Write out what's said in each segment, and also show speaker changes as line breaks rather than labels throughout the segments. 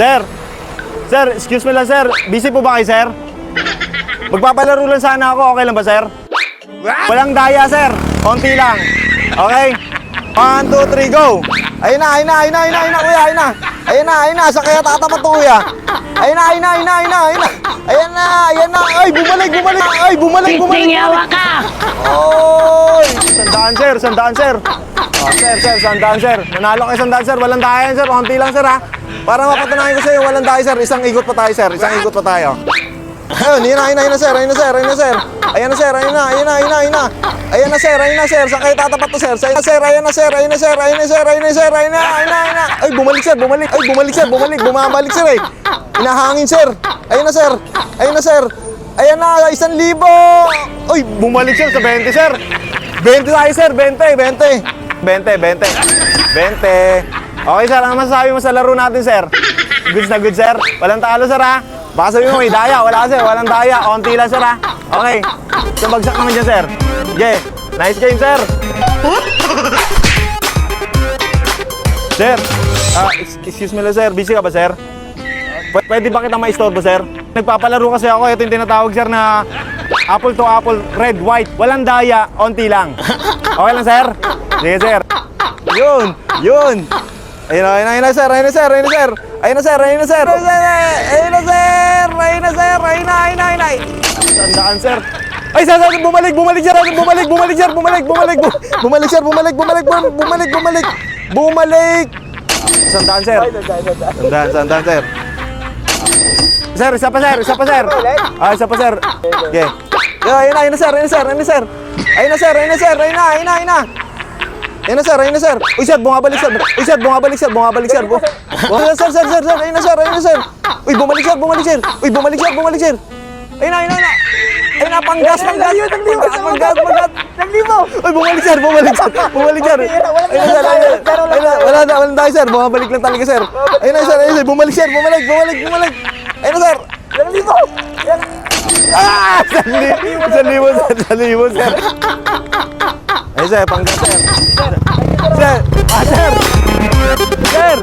Sir! Sir, excuse me lang, sir. Busy po ba kayo, sir? Magpapalaro lang sana ako. Okay lang ba, sir? Walang daya, sir. Konti lang. Okay? 1, 2, 3, go! Ayun na, kuya, ayun na. Sa kaya tatapat to, kuya. Ayun na. Ay, bumalik.
Yawa ka!
Oy! Sandaan, sir. Oh, sir, sandaan, sir. Nanalo kayo sandaan, sir. Walang daya yan, sir. Konti lang, sir, ha? Para mapatunayan ko sa'yo, walang daya, sir. Isang ikot pa tayo, sir. Ayun, ayun na, sir. Ayun na, sir. Ayun na, sir. Saan kayo tatapat to, sir? Ayun na, sir. Ay, bumalik, sir. Bumabalik, sir, eh. Hinahangin, sir. Ayun na, sir. Ayan na, 1,000. Uy, bumalik, sir, sa 20, sir. 20 tayo, sir. 20. Okay, sir. Ano masasabi mo sa laro natin, sir? Goods na good, sir. Walang talo, sir, ha? Baka sabi mo, may daya. Wala, sir. Walang daya. Onti lang, sir, ha? Okay. So, bagsak naman dyan, sir. Okay. Nice game, sir. Sir, excuse me lang, sir. Busy ka ba, sir? Pwede ba kita ma-istorbo, sir? Nagpapalaro kasi ako. Ito yung tinatawag, sir, na apple to apple, red, white. Walang daya. Onti lang. Okay lang, sir? Sige, sir. Yun. Ayun na, sir. Tandaan, sir. Ay, sir, bumalik, sir. Tandaan, sir. Tandaan, sir. Sir, isa pa, sir. Isa pa, sir. Okay. Ayun na, sir. Ayun na, sir. Uy, sir, bumabalik, sir. Sir. Ayun na, sir. Uy, bumalik, sir. Ayun na, panggas. Panggas. Uy, bumalik, sir. Walang tayo, sir. Bumabalik lang talaga, sir. Ayun na, sir. Bumalik. Ayun na, sir. 1,000, sir. Ayun, sir, panggas, sir. Sir.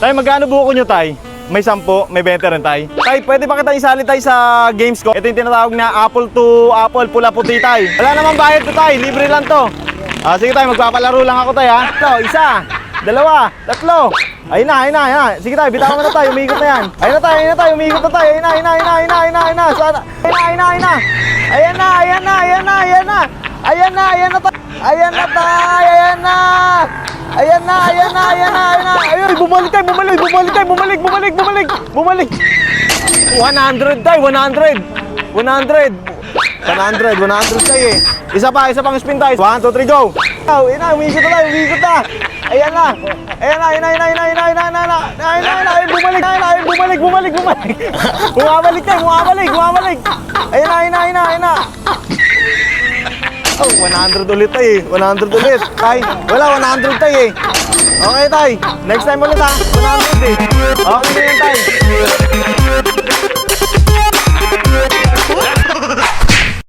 Tay, magkano buko nyo, tay? May 10, may 20 rin, tay. Tay, pwede ba kita isali, tay, sa games ko? Ito yung tinatawag na apple to apple, pula-puti, tay. Wala namang bayad to, tay. Libre lang to. Sige, tay, magpapalaro lang ako, tay, ha? Ito, 1, 2, 3. Ayun na. Sige, tay, bitawan mo na, tay. Umiikot na yan. Ayun na, tay. Umiikot na, tay. Ayun na. Sana. Ayun na. Ayan na. Ayun, bumalik. 100, tay. 100, tay, eh. Isa pang spin, tay. 1, 2, 3, go. Ayun na, umiikot na. Ayan na. Bumalik. Bumabalik. Ayun na. Oh, 100 ulit, tay. 100 ulit. Tay, wala, 100, tay, eh. Okay, tay. Next time ulit, ha. 100, eh. Okay na yun, tay.